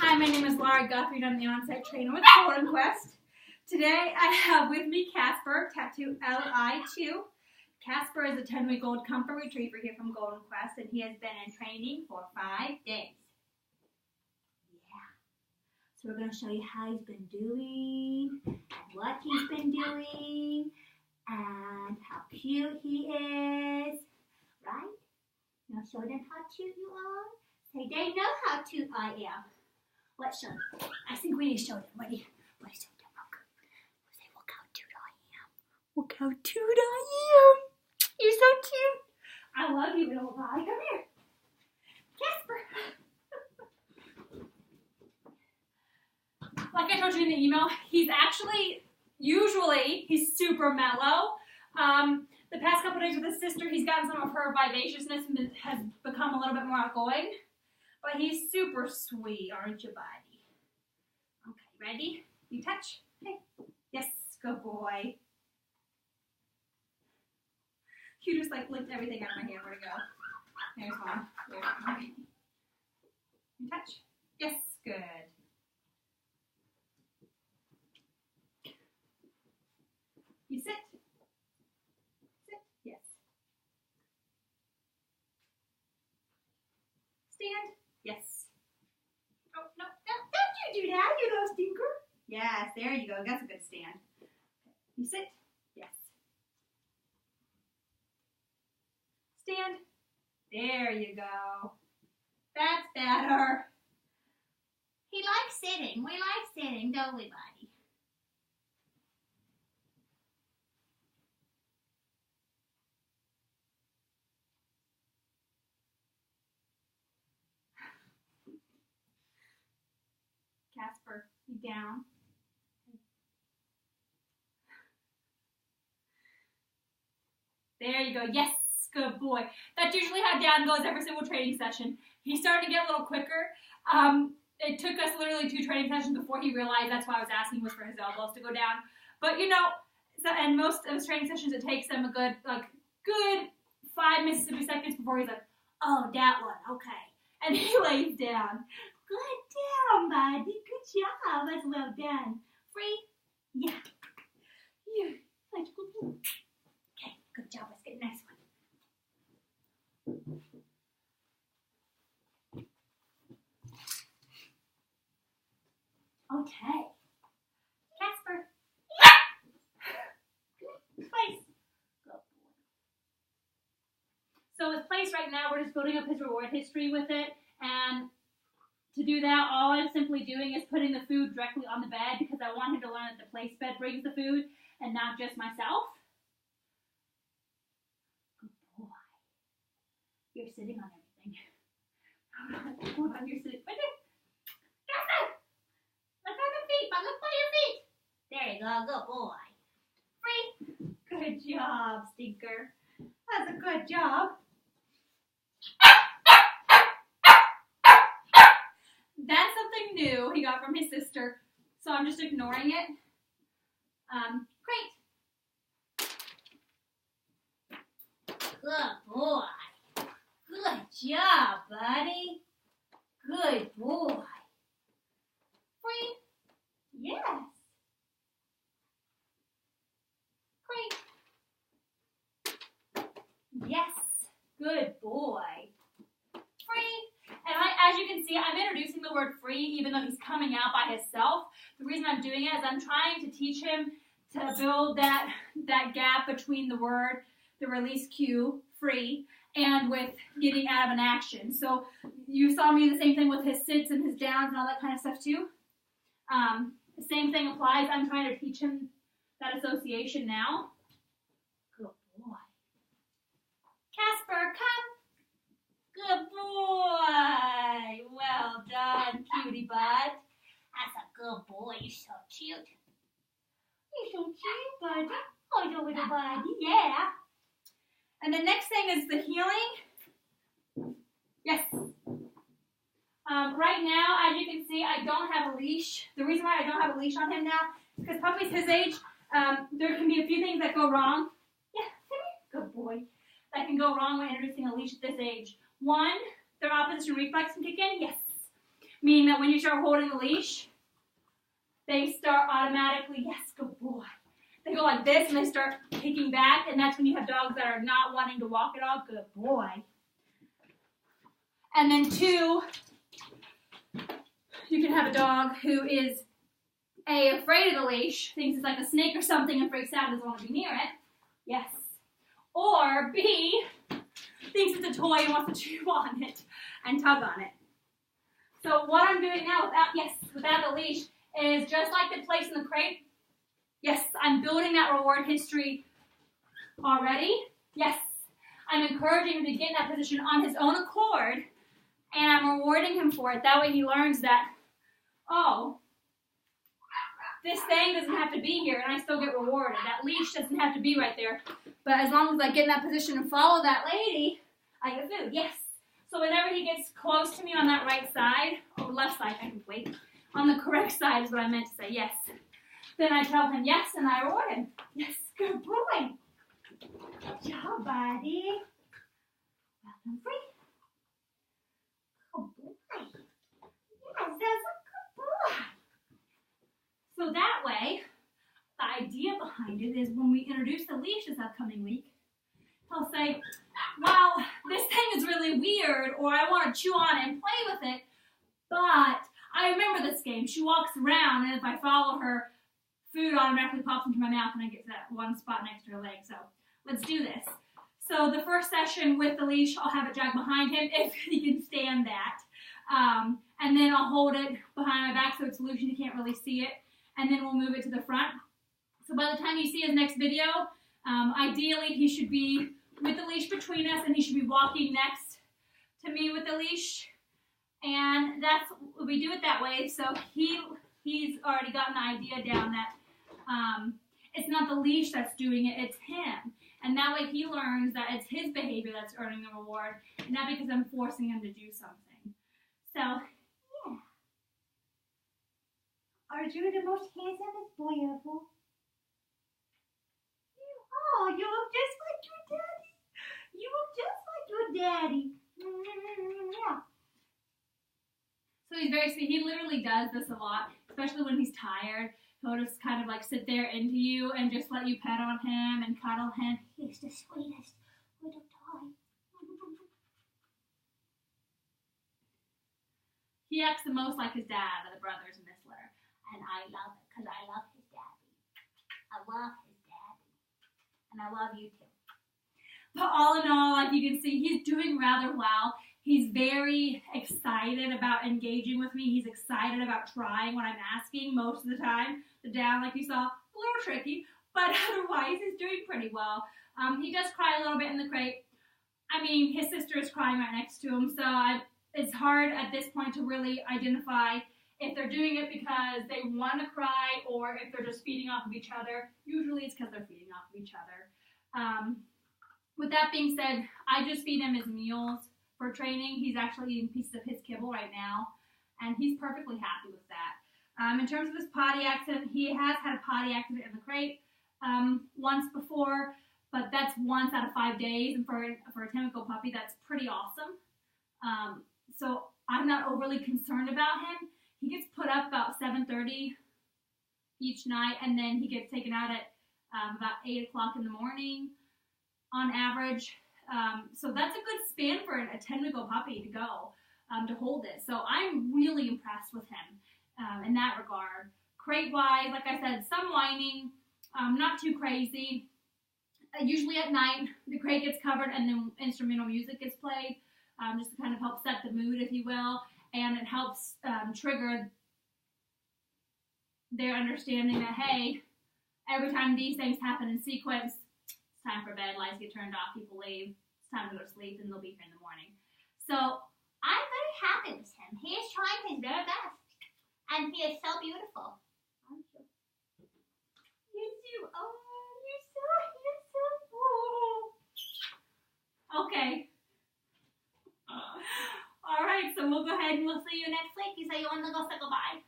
Hi, my name is Laura Guthrie and I'm the on-site trainer with Golden Quest. Today I have with me Casper, tattoo LI2. Casper is a 10-week-old comfort retriever here from Golden Quest, and he has been in training for 5 days. Yeah. So we're going to show you how he's been doing, and what he's been doing, and how cute he is. Right? Now show them how cute you are. Say, they know how cute I am. Let's show them. I think we need to show them. Ready? Show them. Look. Say, look how cute I am. Look how cute I am. You're so cute. I love you, little guy. Come here. Casper. Like I told you in the email, he's actually, usually, he's super mellow. The past couple days with his sister, he's gotten some of her vivaciousness and has become a little bit more outgoing. But he's super sweet, aren't you, buddy? Okay, ready? You touch? Hey. Yes, good boy. You just like licked everything out of my hand. Where'd it go? There's one. There's one. You touch? Yes, good. You sit? Sit? Yes. Stand? Yes. Oh, no, don't you do that, you little stinker. Yes, there you go. That's a good stand. You sit? Yes. Stand? There you go. That's better. He likes sitting. We like sitting, don't we, buddy? Casper, you down? There you go. Yes, good boy. That's usually how down goes every single training session. He's starting to get a little quicker. It took us literally 2 training sessions before he realized that's why I was asking was for his elbows to go down. But you know, and most of his training sessions, it takes him a good 5 Mississippi seconds before he's like, oh, that one, okay. And he lays down. Good down, buddy. Good job. That's well done. Free? Yeah. Yeah. Okay, good job. Let's get the next one. Okay. Casper. Place. Good boy. So with place right now, we're just building up his reward history with it. And to do that, all I'm simply doing is putting the food directly on the bed because I want him to learn that the place bed brings the food and not just myself. Good boy. You're sitting on everything. Hold on, you're sitting right there. Casper! Look on the feet, but look by your feet. There you go, good boy. Free. Good job, stinker. That's a good job. That's something new he got from his sister, so I'm just ignoring it. Great. Good boy. Good job, buddy. Good boy. Free. Yes. Great. Yes. Good boy. Free. And as you can see, I'm introducing the word free even though he's coming out by himself. The reason I'm doing it is I'm trying to teach him to build that gap between the word, the release cue, free, and with getting out of an action. So you saw me do the same thing with his sits and his downs and all that kind of stuff too. The same thing applies. I'm trying to teach him that association now. Good boy. Casper, come. Good boy. Well done, cutie bud. That's a good boy. You're so cute. You're so cute, buddy. Oh, you little buddy. Yeah. And the next thing is the healing. Yes. Right now, as you can see, I don't have a leash. The reason why I don't have a leash on him now is because puppies his age, there can be a few things that go wrong. Yeah, come here. Good boy. That can go wrong when introducing a leash at this age. One, their opposition reflex can kick in. Yes. meaning that when you start holding the leash, they start automatically, yes, good boy. They go like this and they start kicking back, and that's when you have dogs that are not wanting to walk at all. Good boy. And then 2, you can have a dog who is A, afraid of the leash, thinks it's like a snake or something and freaks out and doesn't want to be near it. Yes. Or B, thinks it's a toy and wants to chew on it and tug on it. So what I'm doing now without the leash is just like the place in the crate. Yes, I'm building that reward history already. Yes, I'm encouraging him to get in that position on his own accord, and I'm rewarding him for it. That way he learns that, oh, this thing doesn't have to be here, and I still get rewarded. That leash doesn't have to be right there. But as long as I get in that position and follow that lady, I get food. Yes. So whenever he gets close to me on that right side, or left side, I can wait. On the correct side is what I meant to say, yes. Then I tell him yes, and I reward him. Yes, good boy. Good job, buddy. Welcome free. Good boy. Yes, that's a good boy. So that way, the idea behind it is when we introduce the leash this upcoming week, he'll say, wow, this thing is really weird, or I want to chew on it and play with it, but I remember this game. She walks around, and if I follow her, food automatically pops into my mouth, and I get to that one spot next to her leg. So let's do this. So the first session with the leash, I'll have it dragged behind him if he can stand that. And then I'll hold it behind my back so it's loose and you can't really see it. And then we'll move it to the front. So by the time you see his next video, ideally he should be with the leash between us, and he should be walking next to me with the leash. And we do it that way, so he's already gotten the idea down that it's not the leash that's doing it, it's him. And that way he learns that it's his behavior that's earning the reward, and not because I'm forcing him to do something. So, yeah. Are you the most handsomest boy ever? Oh, you look just like your daddy. You look just like your daddy. Yeah. So he's very sweet. He literally does this a lot, especially when he's tired. He'll just kind of like sit there into you and just let you pet on him and cuddle him. He's the sweetest little toy. He acts the most like his dad of the brothers in this litter. And I love it because I love his daddy. I love his daddy. And I love you too. But all in all, like you can see, he's doing rather well. He's very excited about engaging with me. He's excited about trying what I'm asking most of the time. The down, like you saw, a little tricky, but otherwise he's doing pretty well. He does cry a little bit in the crate. I mean, his sister is crying right next to him, so it's hard at this point to really identify if they're doing it because they want to cry or if they're just feeding off of each other. Usually it's because they're feeding off of each other. With that being said, I just feed him his meals for training. He's actually eating pieces of his kibble right now, and he's perfectly happy with that. In terms of his potty accident, he has had a potty accident in the crate once before, but that's once out of 5 days, and for a 10-week-old puppy, that's pretty awesome. So I'm not overly concerned about him. He gets put up about 7:30 each night, and then he gets taken out at about 8 o'clock in the morning on average. So that's a good span for a 10-week-old puppy to go to hold it. So I'm really impressed with him in that regard. Crate-wise, like I said, some whining, not too crazy. Usually at night, the crate gets covered and then instrumental music gets played, just to kind of help set the mood, if you will, and it helps trigger their understanding that, hey, every time these things happen in sequence, it's time for bed, lights get turned off, people leave, it's time to go to sleep, and they'll be here in the morning. So I'm very happy with him. He is trying his very best, and he is so beautiful. Aren't you? You too. Oh, you're so handsome. Oh. Okay. All right, so we'll go ahead and we'll see you next week. You say you want to go say goodbye?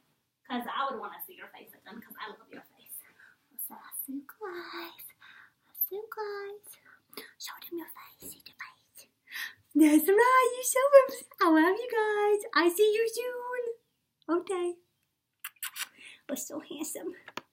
Because I would want to see your face again because I love your face. So I'll see you guys. Show them your face. See the face. That's right. You show them. I love you guys. I see you soon. Okay. Oh, so handsome.